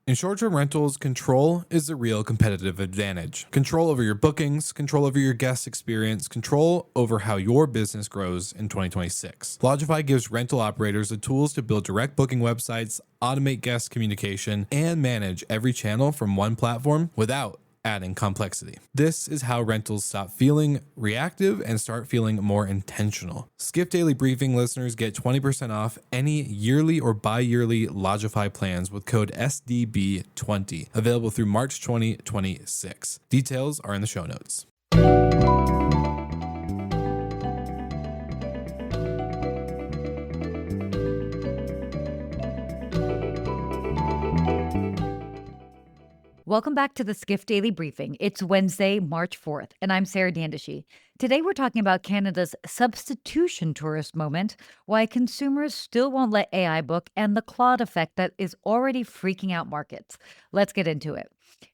In short-term rentals, control is the real competitive advantage. Control over your bookings, control over your guest experience, control over how your business grows in 2026. Lodgify gives rental operators the tools to build direct booking websites, automate guest communication, and manage every channel from one platform without adding complexity. This is how rentals stop feeling reactive and start feeling more intentional. Skift Daily Briefing listeners get 20% off any yearly or bi-yearly Lodgify plans with code SDB20, available through March 2026. Details are in the show notes. Welcome back to the Skift Daily Briefing. It's Wednesday, March 4th, and I'm Sarah Dandashy. Today we're talking about Canada's substitution tourist moment, why consumers still won't let AI book, and the Claude Effect that is already freaking out markets. Let's get into it.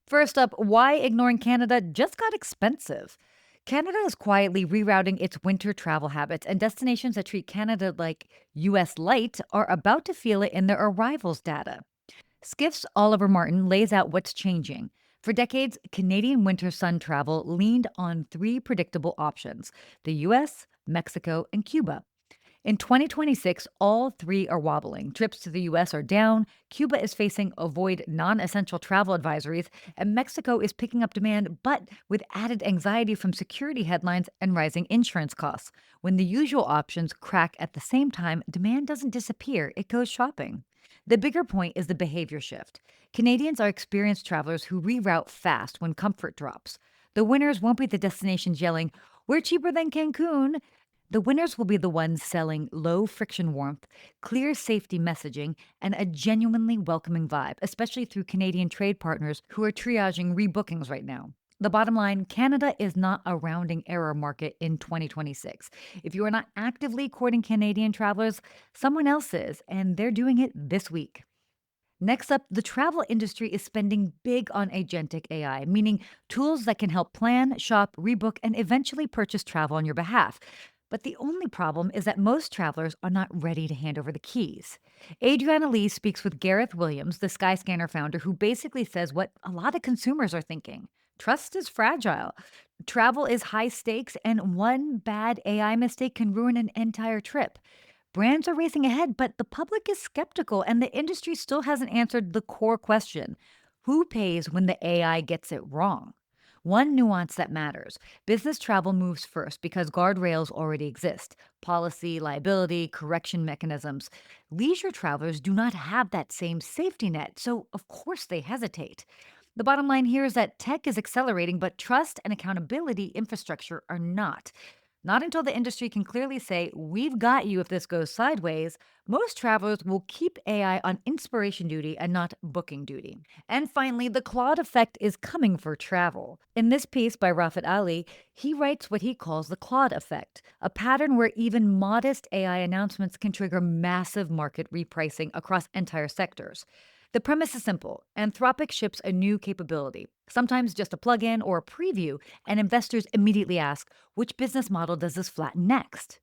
First up, why ignoring Canada just got expensive. Canada is quietly rerouting its winter travel habits, and destinations that treat Canada like US light are about to feel it in their arrivals data. Skift's Oliver Martin lays out what's changing. For decades, Canadian winter sun travel leaned on three predictable options: the US, Mexico, and Cuba. In 2026, all three are wobbling. Trips to the US are down, Cuba is facing avoid non essential travel advisories, and Mexico is picking up demand, but with added anxiety from security headlines and rising insurance costs. When the usual options crack at the same time, demand doesn't disappear, it goes shopping. The bigger point is the behavior shift. Canadians are experienced travelers who reroute fast when comfort drops. The winners won't be the destinations yelling, "We're cheaper than Cancun." The winners will be the ones selling low friction warmth, clear safety messaging, and a genuinely welcoming vibe, especially through Canadian trade partners who are triaging rebookings right now. The bottom line, Canada is not a rounding error market in 2026. If you are not actively courting Canadian travelers, someone else is, and they're doing it this week. Next up, the travel industry is spending big on agentic AI, meaning tools that can help plan, shop, rebook, and eventually purchase travel on your behalf. But the only problem is that most travelers are not ready to hand over the keys. Adriana Lee speaks with Gareth Williams, the Skyscanner founder, who basically says what a lot of consumers are thinking. Trust is fragile. Travel is high stakes, and one bad AI mistake can ruin an entire trip. Brands are racing ahead, but the public is skeptical, and the industry still hasn't answered the core question: who pays when the AI gets it wrong? One nuance that matters: business travel moves first because guardrails already exist: policy, liability, correction mechanisms. Leisure travelers do not have that same safety net, so of course they hesitate. The bottom line here is that tech is accelerating, but trust and accountability infrastructure are not. Not until the industry can clearly say, "We've got you if this goes sideways," most travelers will keep AI on inspiration duty and not booking duty. And finally, the Claude Effect is coming for travel. In this piece by Rafat Ali, he writes what he calls the Claude Effect, a pattern where even modest AI announcements can trigger massive market repricing across entire sectors. The premise is simple. Anthropic ships a new capability, sometimes just a plugin or a preview, and investors immediately ask, which business model does this flatten next?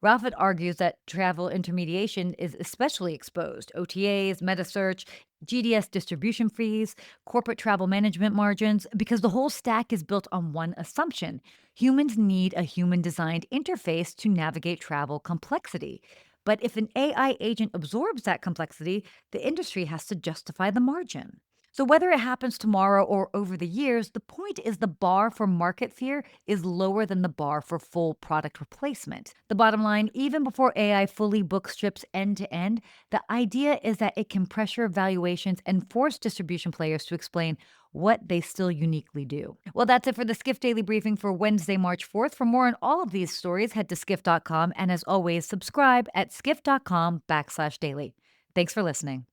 Rafat argues that travel intermediation is especially exposed: OTAs, metasearch, GDS distribution fees, corporate travel management margins, because the whole stack is built on one assumption: humans need a human designed interface to navigate travel complexity. But if an AI agent absorbs that complexity, the industry has to justify the margin. So, whether it happens tomorrow or over the years, the point is the bar for market fear is lower than the bar for full product replacement. The bottom line: even before AI fully books trips end to end, the idea is that it can pressure valuations and force distribution players to explain what they still uniquely do. Well, that's it for the Skift Daily Briefing for Wednesday, March 4th. For more on all of these stories, head to skift.com. And as always, subscribe at skift.com/daily. Thanks for listening.